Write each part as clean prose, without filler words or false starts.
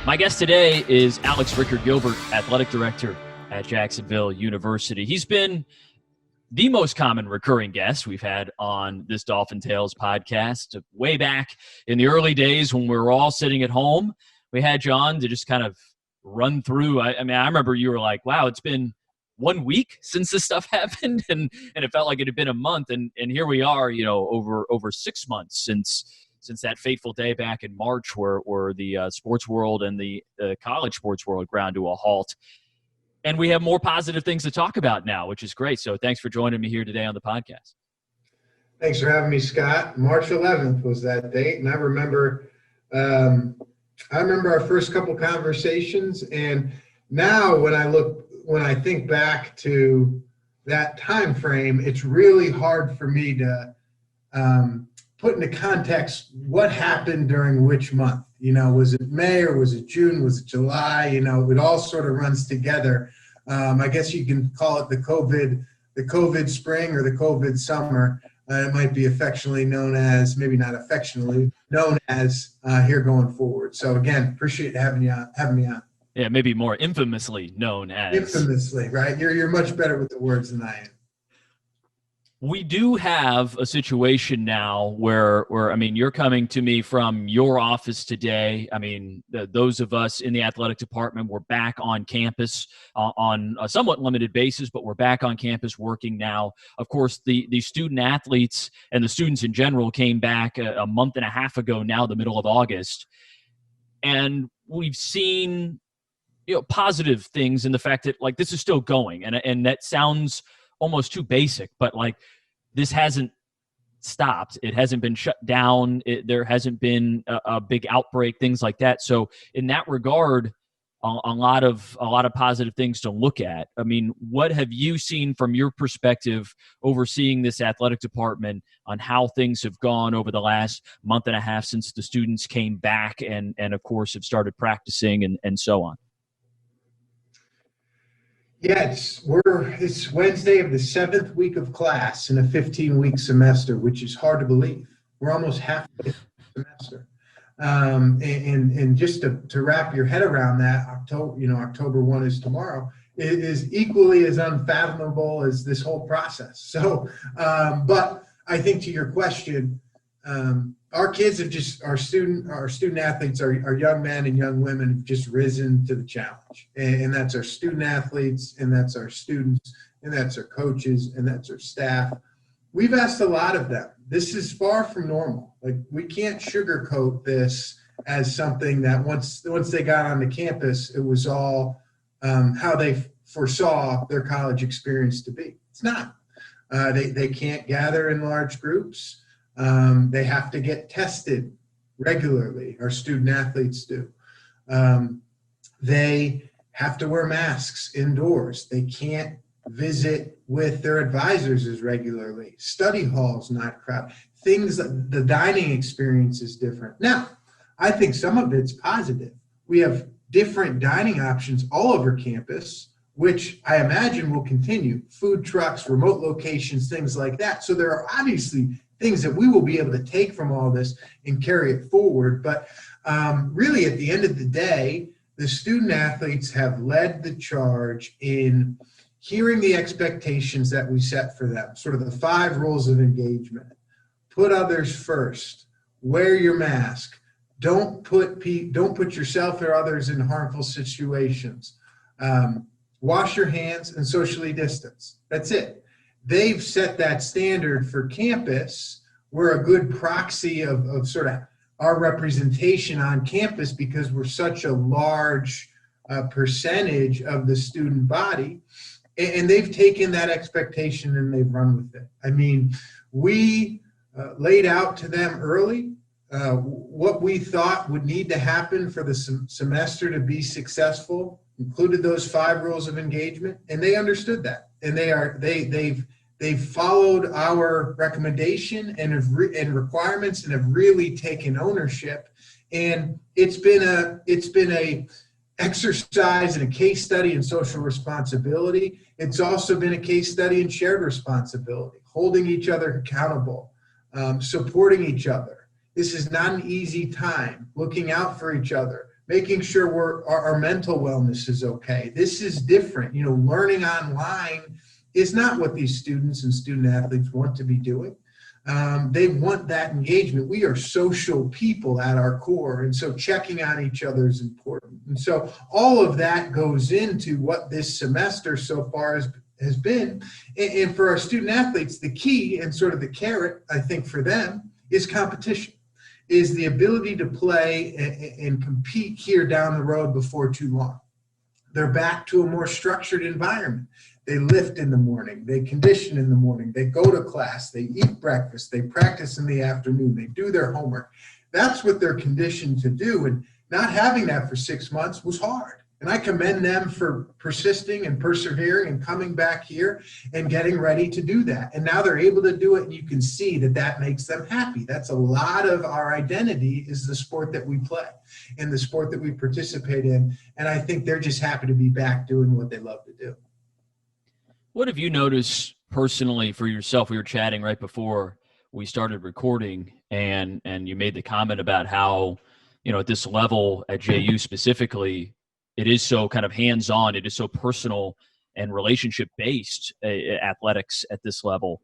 My guest today is Alex Ricker-Gilbert, Athletic Director at Jacksonville University. He's been the most common recurring guest we've had on this Dolphin Tales podcast. Way back in the early days when we were all sitting at home, we had you on to just kind of run through. I remember you were like, wow, it's been 1 week since this stuff happened, and it felt like it had been a month, and here we are, over 6 months since that fateful day back in March where the sports world and the college sports world ground to a halt. And we have more positive things to talk about now, which is great. So thanks for joining me here today on the podcast. Thanks for having me, Scott. March 11th was that date, and I remember our first couple conversations, and now when I think back to that time frame, it's really hard for me to put into context what happened during which month. Was it May or was it June? Was it July? It all sort of runs together. I guess you can call it the COVID spring or the COVID summer. It might be affectionately known as, maybe not affectionately known as, here going forward. So again, appreciate having me on. Yeah, maybe more infamously known as. Infamously, right? You're much better with the words than I am. We do have a situation now where you're coming to me from your office today. Those of us in the athletic department, we're back on campus on a somewhat limited basis, but we're back on campus working now. Of course, the student athletes and the students in general came back a month and a half ago now, the middle of August. And we've seen positive things in the fact that this is still going. And that sounds almost too basic, but this hasn't stopped. It hasn't been shut down. There hasn't been a big outbreak, things like that. So in that regard, a lot of positive things to look at. What have you seen from your perspective overseeing this athletic department on how things have gone over the last month and a half since the students came back and of course have started practicing and so on? Yeah, it's Wednesday of the 7th week of class in a 15-week semester, which is hard to believe. We're almost halfway through the semester. And just to wrap your head around that, October 1 is tomorrow, it is equally as unfathomable as this whole process. So, but I think to your question, our kids our student athletes, our young men and young women have just risen to the challenge. And that's our student athletes, and that's our students, and that's our coaches, and that's our staff. We've asked a lot of them. This is far from normal. We can't sugarcoat this as something that once they got onto campus, it was all how they foresaw their college experience to be. It's not. They can't gather in large groups. They have to get tested regularly. Our student athletes do. They have to wear masks indoors. They can't visit with their advisors as regularly. Study halls not crowded. The dining experience is different. Now, I think some of it's positive. We have different dining options all over campus, which I imagine will continue. Food trucks, remote locations, things like that. So there are obviously things that we will be able to take from all this and carry it forward. But really, at the end of the day, the student athletes have led the charge in hearing the expectations that we set for them, sort of the 5 rules of engagement. Put others first. Wear your mask. Don't put yourself or others in harmful situations. Wash your hands and socially distance. That's it. They've set that standard for campus. We're a good proxy of sort of our representation on campus because we're such a large percentage of the student body. And they've taken that expectation and they've run with it. We laid out to them early what we thought would need to happen for the semester to be successful, included those 5 rules of engagement, and they understood that. And they've followed our recommendation and requirements and have really taken ownership. And it's been a exercise and a case study in social responsibility. It's also been a case study in shared responsibility, holding each other accountable, supporting each other. This is not an easy time, looking out for each other, making sure our mental wellness is okay. This is different. Learning online is not what these students and student athletes want to be doing. They want that engagement. We are social people at our core, and so checking on each other is important. And so all of that goes into what this semester so far has been. And for our student athletes, the key and sort of the carrot, I think, for them is competition, is the ability to play and compete here down the road before too long. They're back to a more structured environment. They lift in the morning, they condition in the morning, they go to class, they eat breakfast, they practice in the afternoon, they do their homework. That's what they're conditioned to do. And not having that for 6 months was hard. And I commend them for persisting and persevering and coming back here and getting ready to do that. And now they're able to do it, and you can see that makes them happy. That's a lot of our identity, is the sport that we play and the sport that we participate in. And I think they're just happy to be back doing what they love to do. What have you noticed personally for yourself? We were chatting right before we started recording, and you made the comment about how, at this level at JU specifically, it is so kind of hands-on, it is so personal and relationship-based athletics at this level.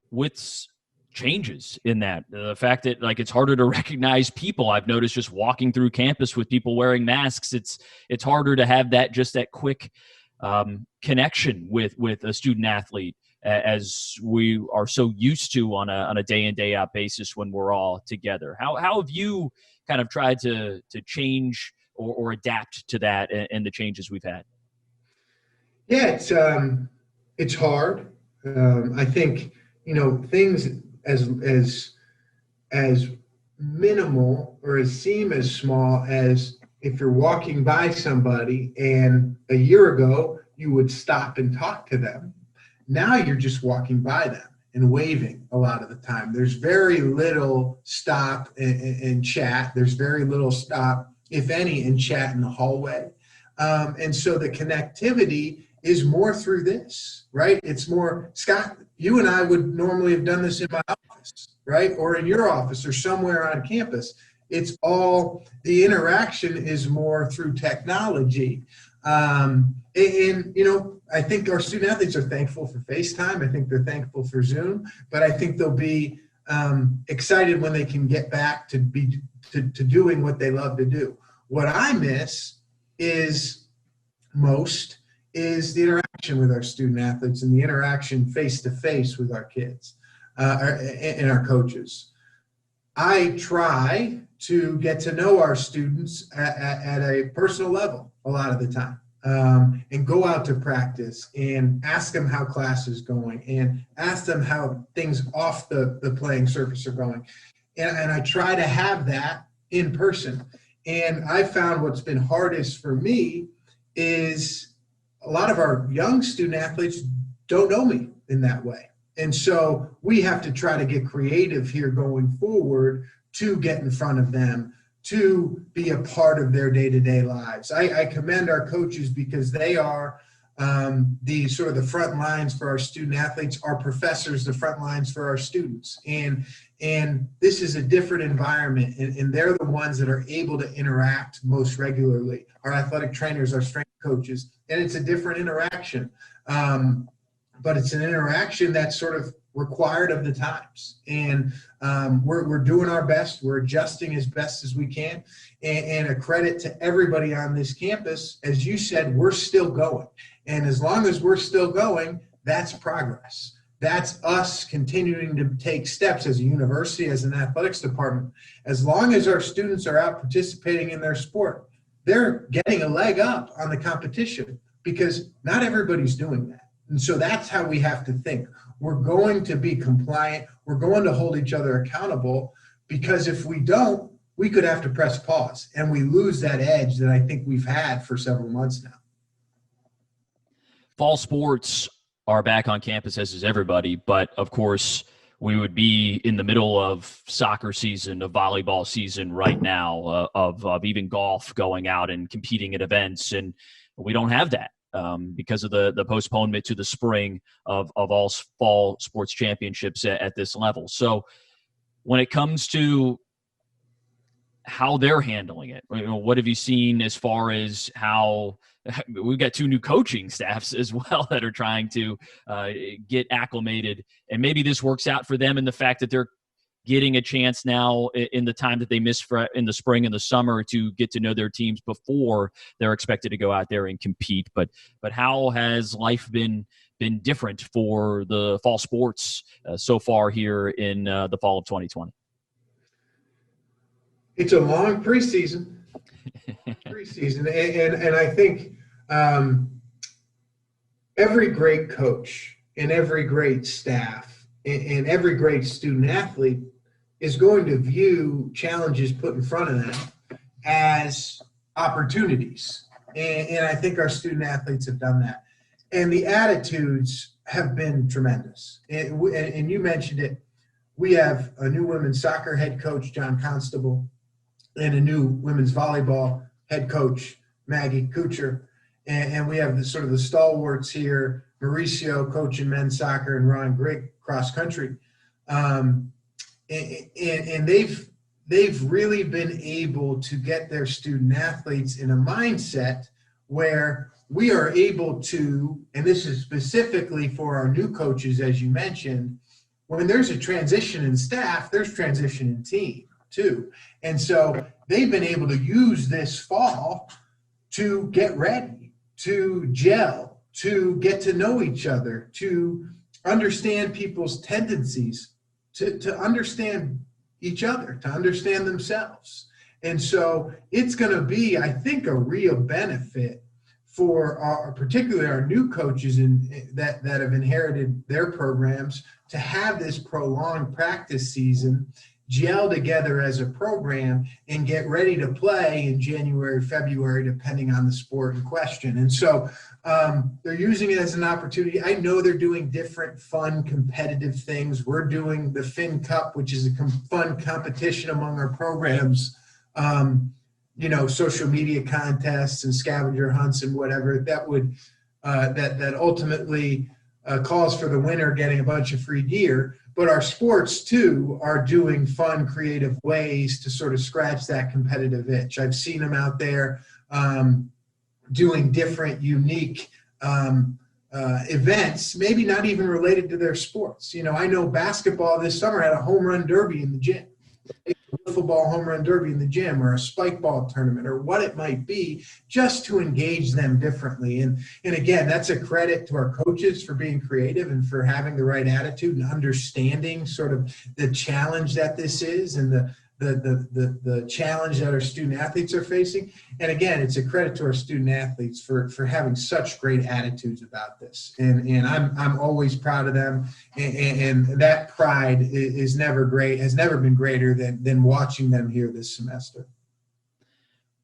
With changes in that, the fact that it's harder to recognize people. I've noticed just walking through campus with people wearing masks, it's harder to have that quick connection with a student athlete as we are so used to on a day in, day out basis when we're all together. How have you kind of tried to change or adapt to that and the changes we've had? Yeah, it's hard. I think, things as minimal or as seem as small as if you're walking by somebody and a year ago you would stop and talk to them. Now you're just walking by them and waving a lot of the time. There's very little stop and chat. There's very little stop, if any, in chat in the hallway. And so the connectivity is more through this, right? It's more, Scott, you and I would normally have done this in my office, right? Or in your office or somewhere on campus. It's all, the interaction is more through technology. I think our student athletes are thankful for FaceTime. I think they're thankful for Zoom, but I think they'll be excited when they can get back to doing what they love to do. What I miss is the interaction with our student athletes and the interaction face-to-face with our kids and our coaches. I try to get to know our students at a personal level a lot of the time, and go out to practice and ask them how class is going and ask them how things off the playing surface are going. And I try to have that in person. And I found what's been hardest for me is a lot of our young student athletes don't know me in that way. And so we have to try to get creative here going forward to get in front of them, to be a part of their day-to-day lives. I commend our coaches because they are the sort of the front lines for our student athletes, our professors, the front lines for our students. And this is a different environment, and they're the ones that are able to interact most regularly. Our athletic trainers, our strength coaches, and it's a different interaction. But it's an interaction that's sort of required of the times. And we're doing our best. We're adjusting as best as we can. And a credit to everybody on this campus. As you said, we're still going. And as long as we're still going, that's progress. That's us continuing to take steps as a university, as an athletics department. As long as our students are out participating in their sport, they're getting a leg up on the competition because not everybody's doing that. And so that's how we have to think. We're going to be compliant. We're going to hold each other accountable, because if we don't, we could have to press pause and we lose that edge that I think we've had for several months now. Fall sports are back on campus, as is everybody, but of course we would be in the middle of soccer season, of volleyball season right now, of even golf going out and competing at events, and we don't have that. Because of the postponement to the spring of all fall sports championships at this level. So when it comes to how they're handling it. What have you seen as far as how we've got 2 new coaching staffs as well that are trying to get acclimated, and maybe this works out for them in the fact that they're getting a chance now in the time that they miss in the spring and the summer to get to know their teams before they're expected to go out there and compete. But how has life been different for the fall sports so far here in the fall of 2020? It's a long preseason. And I think every great coach and every great staff and every great student athlete is going to view challenges put in front of them as opportunities. And I think our student athletes have done that. And the attitudes have been tremendous. And you mentioned it. We have a new women's soccer head coach, John Constable, and a new women's volleyball head coach, Maggie Kuchar. And we have the stalwarts here, Mauricio coaching men's soccer and Ron Grigg cross country. And they've really been able to get their student athletes in a mindset where we are able to, and this is specifically for our new coaches, as you mentioned, when there's a transition in staff, there's transition in team too. And so they've been able to use this fall to get ready, to gel, to get to know each other, to understand people's tendencies, to understand each other, to understand themselves. And so it's going to be, I think, a real benefit for particularly our new coaches that have inherited their programs to have this prolonged practice season, gel together as a program, and get ready to play in January, February, depending on the sport in question. And so they're using it as an opportunity. I know they're doing different fun, competitive things. We're doing the Fin Cup, which is a fun competition among our programs, social media contests and scavenger hunts and whatever that would that ultimately calls for the winner getting a bunch of free gear. But our sports, too, are doing fun, creative ways to sort of scratch that competitive itch. I've seen them out there doing different, unique events, maybe not even related to their sports. I know basketball this summer had a home run derby in the gym, a football home run derby in the gym, or a spike ball tournament, or what it might be, just to engage them differently. And again, that's a credit to our coaches for being creative and for having the right attitude and understanding sort of the challenge that this is and the challenge that our student athletes are facing. And again, it's a credit to our student athletes for having such great attitudes about this. And I'm always proud of them. And that pride has never been greater than watching them here this semester.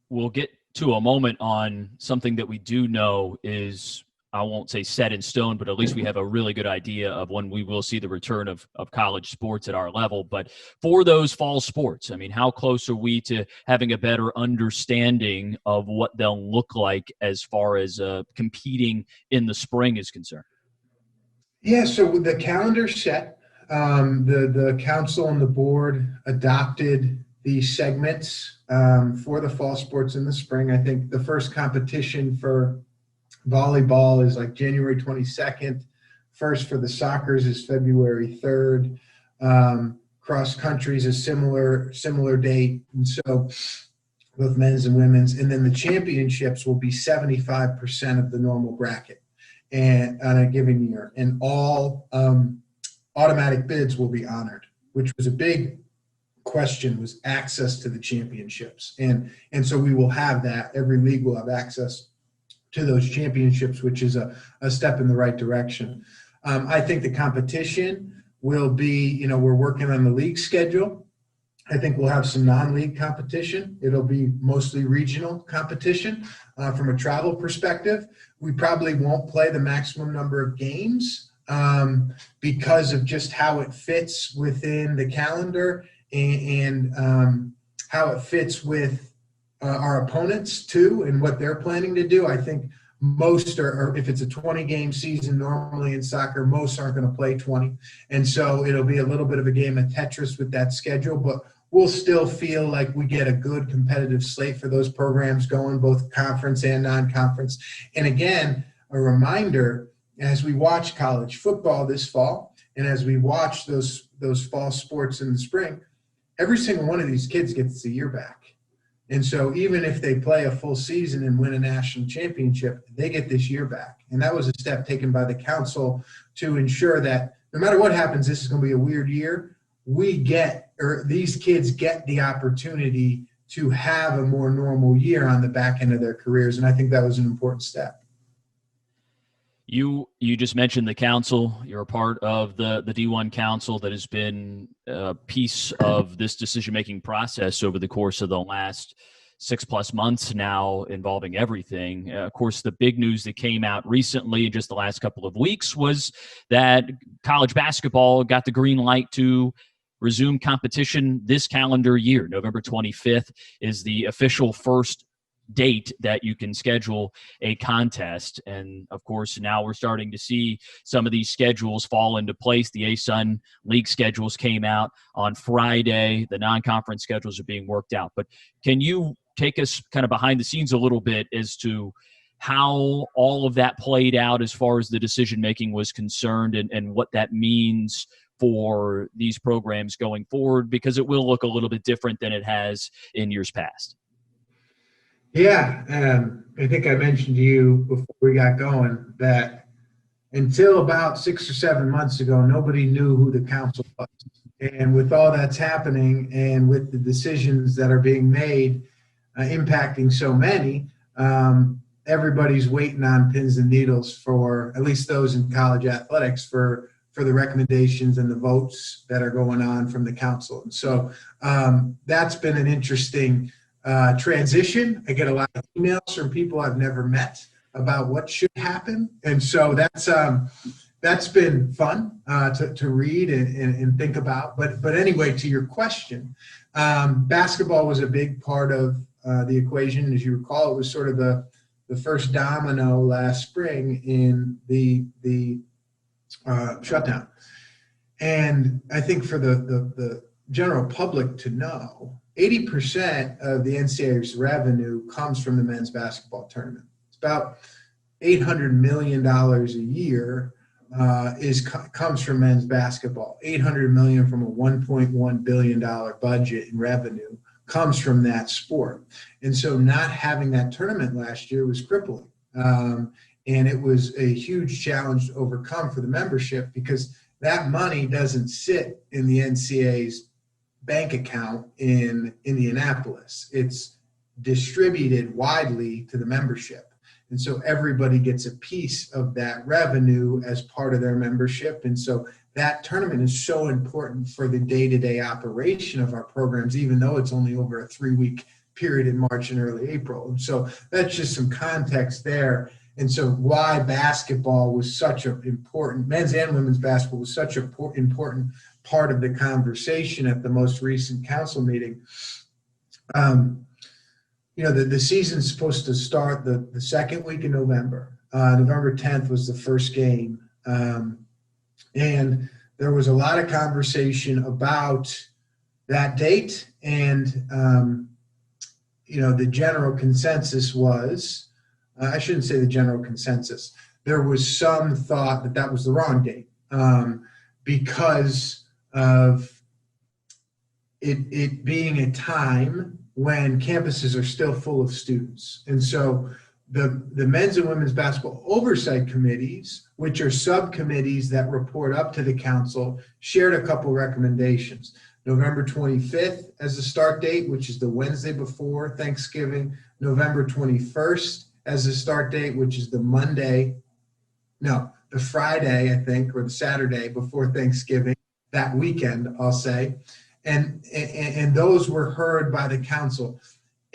We'll get to a moment on something that we do know is, I won't say set in stone, but at least we have a really good idea of when we will see the return of college sports at our level. But for those fall sports, I mean, how close are we to having a better understanding of what they'll look like as far as competing in the spring is concerned? Yeah, so the calendar's set. The council and the board adopted these segments for the fall sports in the spring. I think the first competition for volleyball is like January 22nd. First for the soccers is February 3rd. Cross country is a similar date. And so both men's and women's. And then the championships will be 75% of the normal bracket and on a given year. And all automatic bids will be honored, which was a big question, was access to the championships. And so we will have that. Every league will have access to those championships, which is a step in the right direction. I think the competition will be, we're working on the league schedule. I think we'll have some non-league competition. It'll be mostly regional competition from a travel perspective. We probably won't play the maximum number of games because of just how it fits within the calendar and how it fits with our opponents too and what they're planning to do. I think most are, if it's a 20-game season normally in soccer, most aren't going to play 20. And so it'll be a little bit of a game of Tetris with that schedule, but we'll still feel like we get a good competitive slate for those programs going, both conference and non-conference. And again, a reminder, as we watch college football this fall, and as we watch those fall sports in the spring, every single one of these kids gets a year back. And so even if they play a full season and win a national championship, they get this year back. And that was a step taken by the council to ensure that no matter what happens, this is going to be a weird year. These kids get the opportunity to have a more normal year on the back end of their careers. And I think that was an important step. You just mentioned the council. You're a part of the D1 council that has been a piece of this decision-making process over the course of the last 6+ months now, involving everything. Of course, the big news that came out recently in just the last couple of weeks was that college basketball got the green light to resume competition this calendar year. November 25th is the official first date that you can schedule a contest. And of course, now we're starting to see some of these schedules fall into place. The ASUN league schedules came out on Friday. The non-conference schedules are being worked out. But can you take us kind of behind the scenes a little bit as to how all of that played out as far as the decision-making was concerned, and what that means for these programs going forward? Because it will look a little bit different than it has in years past. Yeah, I think I mentioned to you before we got going that until about 6 or 7 months ago, nobody knew who the council was. And with all that's happening and with the decisions that are being made impacting so many, everybody's waiting on pins and needles for, at least those in college athletics, for the recommendations and the votes that are going on from the council. And so that's been an interesting transition. I get a lot of emails from people I've never met about what should happen. And so that's been fun to read and think about. But anyway, to your question, basketball was a big part of the equation. As you recall, it was sort of the first domino last spring in the shutdown. And I think for the general public to know, 80% of the NCAA's revenue comes from the men's basketball tournament. It's about $800 million a year comes from men's basketball. $800 million from a $1.1 billion budget in revenue comes from that sport. And so not having that tournament last year was crippling. And it was a huge challenge to overcome for the membership, because that money doesn't sit in the NCAA's bank account in Indianapolis. It's distributed widely to the membership. And so everybody gets a piece of that revenue as part of their membership. And so that tournament is so important for the day-to-day operation of our programs, even though it's only over a 3-week period in March and early April. And so that's just some context there. And so why basketball was such an important, men's and women's basketball was such an important part of the conversation at the most recent council meeting. The season's supposed to start the second week in November. November 10th was the first game. And there was a lot of conversation about that date. And, the general consensus was, I shouldn't say the general consensus, there was some thought that was the wrong date because of it being a time when campuses are still full of students. And so the men's and women's basketball oversight committees, which are subcommittees that report up to the council, shared a couple recommendations. November 25th as the start date, which is the Wednesday before Thanksgiving. November 21st as the start date, which is the Friday, I think, or the Saturday before Thanksgiving, that weekend, I'll say. And those were heard by the council.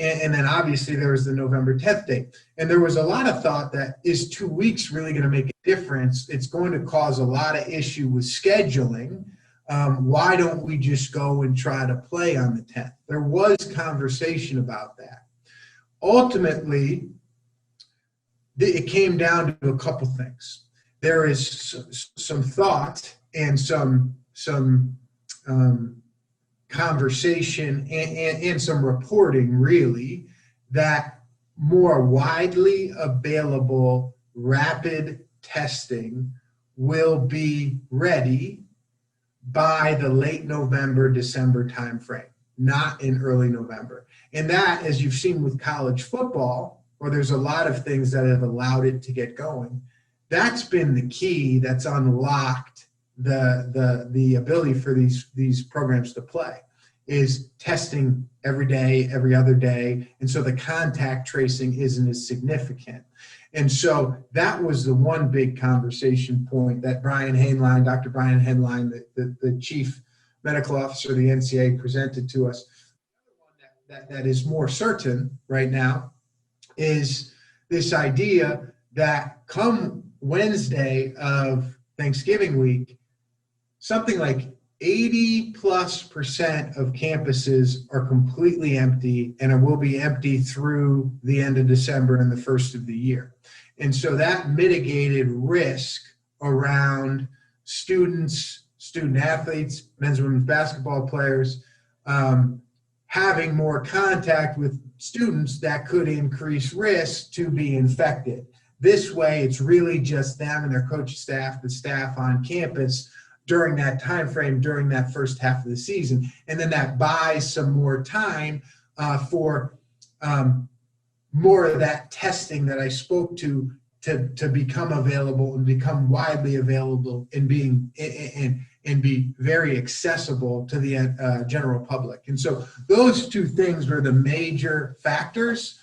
And then obviously there was the November 10th date. And there was a lot of thought that, is 2 weeks really going to make a difference? It's going to cause a lot of issue with scheduling. Why don't we just go and try to play on the 10th? There was conversation about that. Ultimately, it came down to a couple things. There is some thought and some conversation and some reporting, really, that more widely available rapid testing will be ready by the late November, December timeframe, not in early November. And that, as you've seen with college football, where there's a lot of things that have allowed it to get going, that's been the key that's unlocked the ability for these programs to play, is testing every day, every other day. And so the contact tracing isn't as significant. And so that was the one big conversation point that Dr. Brian Hainline, the chief medical officer of the NCAA, presented to us. That is more certain right now is this idea that come Wednesday of Thanksgiving week, something like 80+% of campuses are completely empty, and it will be empty through the end of December and the first of the year. And so that mitigated risk around students, student athletes, men's and women's basketball players, having more contact with students that could increase risk to be infected. This way, it's really just them and their coaching staff, the staff on campus during that time frame, during that first half of the season. And then that buys some more time for more of that testing that I spoke to become available and become widely available and be very accessible to the general public. And so those two things were the major factors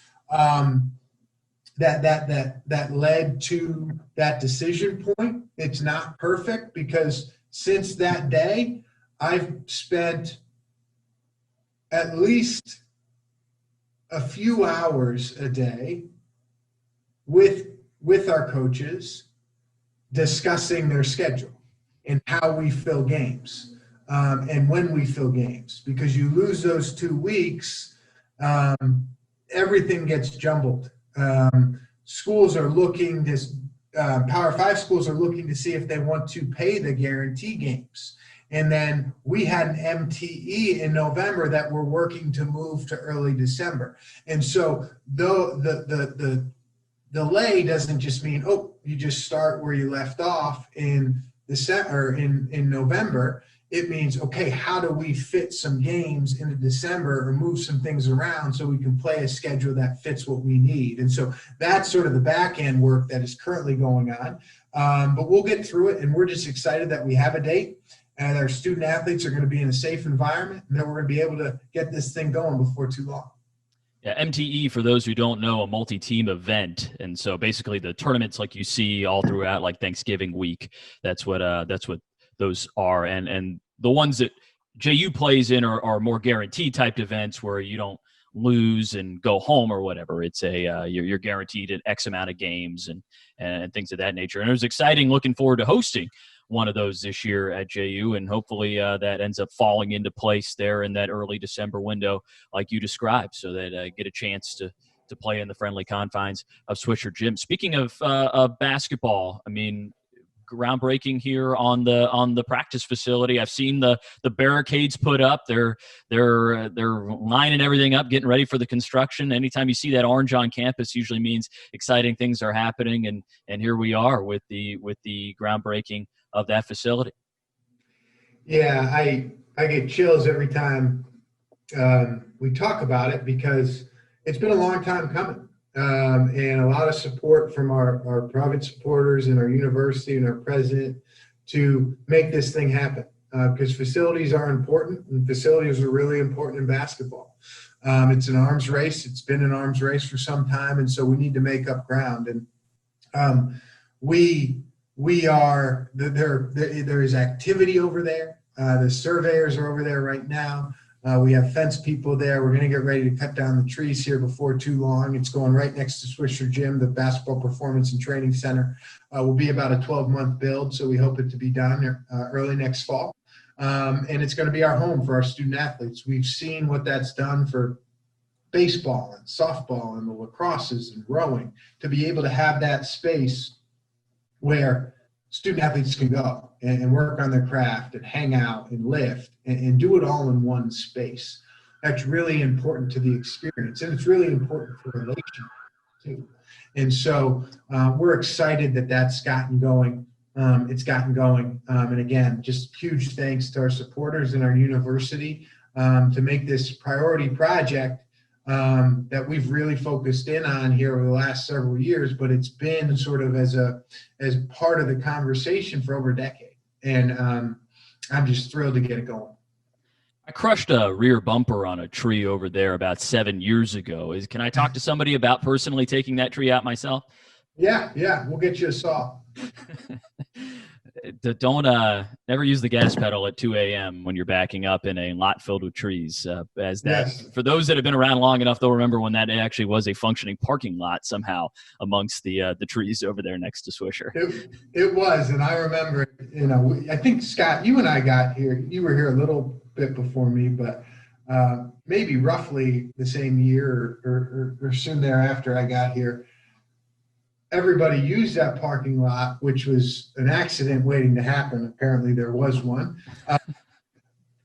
that led to that decision point. It's not perfect, because since that day, I've spent at least a few hours a day with our coaches discussing their schedule and how we fill games and when we fill games. Because you lose those 2 weeks, everything gets jumbled. Schools are looking, Power 5 schools are looking to see if they want to pay the guarantee games. And then we had an MTE in November that we're working to move to early December. And so the delay doesn't just mean, you just start where you left off in December or in November. It means, okay, how do we fit some games into December or move some things around so we can play a schedule that fits what we need? And so that's sort of the back end work that is currently going on. But we'll get through it, and we're just excited that we have a date and our student athletes are going to be in a safe environment, and that we're going to be able to get this thing going before too long. Yeah, MTE, for those who don't know, a multi-team event. And so basically the tournaments like you see all throughout, like Thanksgiving week, that's what those are. And the ones that JU plays in are more guaranteed type events where you don't lose and go home or whatever. It's you're guaranteed an X amount of games and things of that nature. And it was exciting, looking forward to hosting one of those this year at JU, and hopefully that ends up falling into place there in that early December window like you described, so that get a chance to play in the friendly confines of Swisher Gym. Speaking of basketball, I mean, groundbreaking here on the practice facility. I've seen the barricades put up. They're lining everything up, getting ready for the construction. Anytime you see that orange on campus, usually means exciting things are happening, and here we are with the groundbreaking of that facility. Yeah, I get chills every time we talk about it, because it's been a long time coming. And a lot of support from our private supporters and our university and our president to make this thing happen, because facilities are important, and facilities are really important in basketball. It's an arms race. It's been an arms race for some time, and so we need to make up ground. And we are there is activity over there. The surveyors are over there right now. We have fence people there. We're going to get ready to cut down the trees here before too long. It's going right next to Swisher Gym, the Basketball Performance and Training Center. Will be about a 12-month build, so we hope it to be done early next fall. And it's going to be our home for our student athletes. We've seen what that's done for baseball and softball and the lacrosses and rowing, to be able to have that space where student athletes can go and work on their craft and hang out and lift and do it all in one space. That's really important to the experience, and it's really important for relations too. And so we're excited that that's gotten going. It's gotten going. And again, just huge thanks to our supporters in our university to make this priority project that we've really focused in on here over the last several years, but it's been sort of as part of the conversation for over a decade. And I'm just thrilled to get it going. I crushed a rear bumper on a tree over there about 7 years ago. Can I talk to somebody about personally taking that tree out myself? Yeah, we'll get you a saw. Don't never use the gas pedal at 2 a.m. when you're backing up in a lot filled with trees. Yes. For those that have been around long enough, they'll remember when that actually was a functioning parking lot somehow amongst the trees over there next to Swisher. It was, and I remember, I think Scott, you and I got here. You were here a little bit before me, but maybe roughly the same year or soon thereafter I got here. Everybody used that parking lot, which was an accident waiting to happen. Apparently there was one.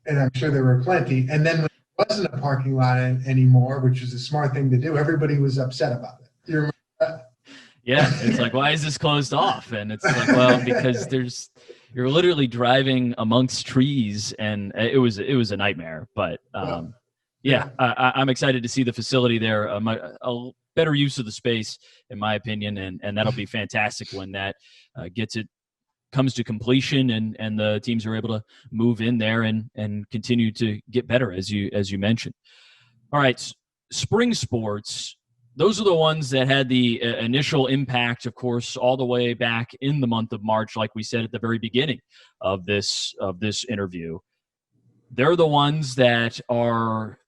And I'm sure there were plenty. And then when it wasn't a parking lot anymore, which was a smart thing to do, everybody was upset about it. You remember that? Yeah. It's like, why is this closed off? And it's like, well, because you're literally driving amongst trees, and it was a nightmare. But I'm excited to see the facility there. A better use of the space, in my opinion, and that'll be fantastic when that comes to completion and the teams are able to move in there and continue to get better, as you mentioned. All right, spring sports. Those are the ones that had the initial impact, of course, all the way back in the month of March, like we said at the very beginning of this interview. They're the ones that are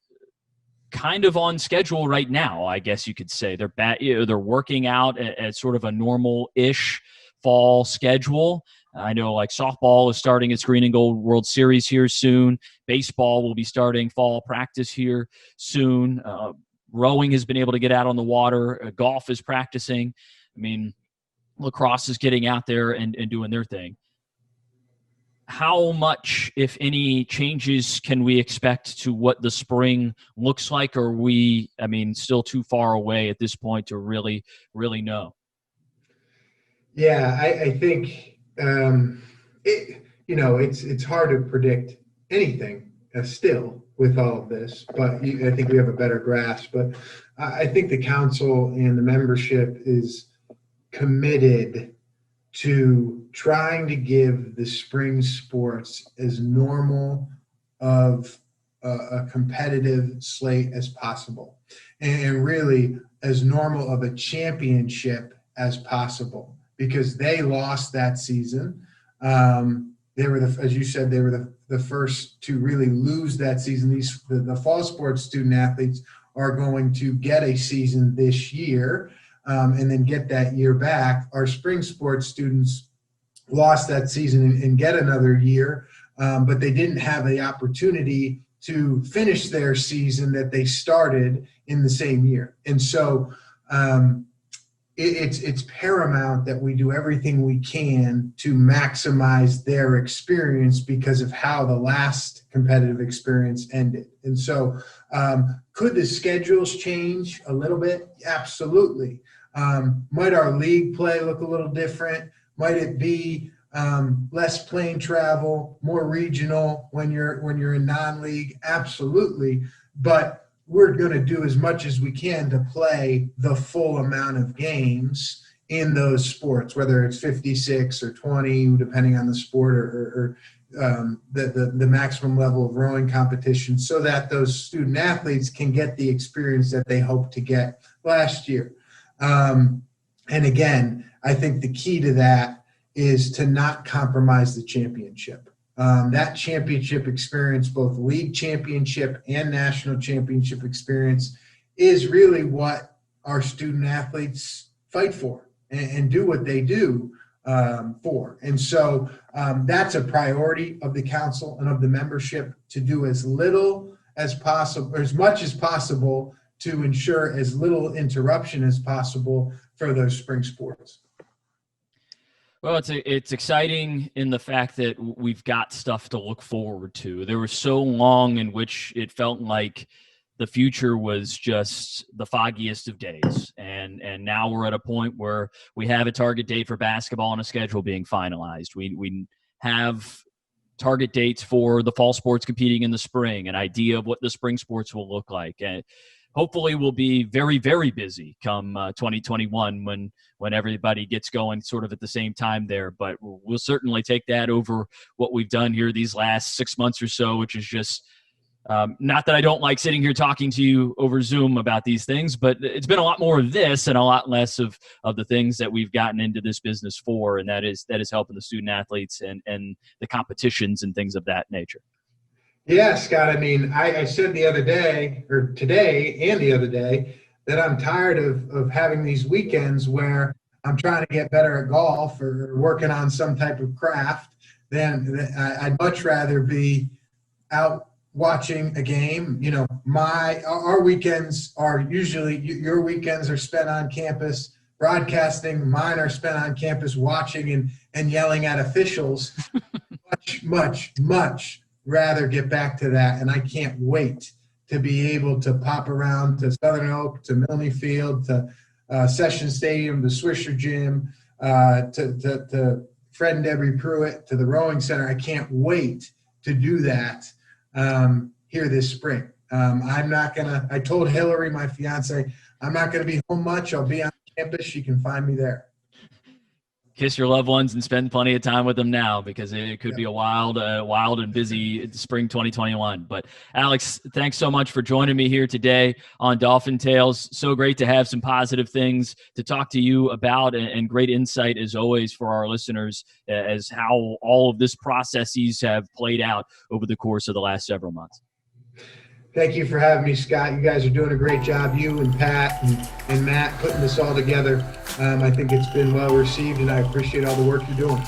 kind of on schedule right now, I guess you could say. They're working out at sort of a normal-ish fall schedule. I know like softball is starting its Green and Gold World Series here soon. Baseball will be starting fall practice here soon. Rowing has been able to get out on the water. Golf is practicing. I mean, lacrosse is getting out there and doing their thing. How much, if any, changes can we expect to what the spring looks like? Or are we, still too far away at this point to really, really know? Yeah, I think it's hard to predict anything still with all of this, but I think we have a better grasp. But I think the council and the membership is committed to trying to give the spring sports as normal of a competitive slate as possible, and really as normal of a championship as possible, because they lost that season. They were as you said, they were the first to really lose that season. The fall sports student athletes are going to get a season this year. And then get that year back. Our spring sports students lost that season and get another year, but they didn't have the opportunity to finish their season that they started in the same year. And so it's paramount that we do everything we can to maximize their experience because of how the last competitive experience ended. And so could the schedules change a little bit? Absolutely. Might our league play look a little different? Might it be less plane travel, more regional when you're in non-league? Absolutely. But we're going to do as much as we can to play the full amount of games in those sports, whether it's 56 or 20, depending on the sport, or the maximum level of rowing competition, so that those student athletes can get the experience that they hoped to get last year. And again, I think the key to that is to not compromise the championship. That championship experience, both league championship and national championship experience, is really what our student athletes fight for and do what they do for. And so that's a priority of the council and of the membership, to do as little as possible, or as much as possible, to ensure as little interruption as possible for those spring sports. Well, it's exciting in the fact that we've got stuff to look forward to. There was so long in which it felt like the future was just the foggiest of days, and now we're at a point where we have a target date for basketball and a schedule being finalized. We have target dates for the fall sports competing in the spring, an idea of what the spring sports will look like, and hopefully we'll be very, very busy come 2021 when everybody gets going sort of at the same time there. But we'll certainly take that over what we've done here these last 6 months or so, which is just not that I don't like sitting here talking to you over Zoom about these things, but it's been a lot more of this and a lot less of the things that we've gotten into this business for, and that is helping the student athletes and the competitions and things of that nature. Yeah, Scott. I mean, I said the other day, or today and the other day, that I'm tired of having these weekends where I'm trying to get better at golf or working on some type of craft. Then I'd much rather be out watching a game. You know, our weekends are usually, your weekends are spent on campus broadcasting. Mine are spent on campus watching and yelling at officials. much rather get back to that, and I can't wait to be able to pop around to Southern Oak, to Milne Field, to Session Stadium, to Swisher Gym, to Fred and Debbie Pruitt, to the Rowing Center. I can't wait to do that here this spring. I told Hillary, my fiance, I'm not going to be home much. I'll be on campus. She can find me there. Kiss your loved ones and spend plenty of time with them now, because it could be a wild and busy spring 2021. But Alex, thanks so much for joining me here today on Dolphin Tales. So great to have some positive things to talk to you about, and great insight as always for our listeners as how all of this processes have played out over the course of the last several months. Thank you for having me, Scott. You guys are doing a great job, you and Pat and Matt, putting this all together. I think it's been well received, and I appreciate all the work you're doing.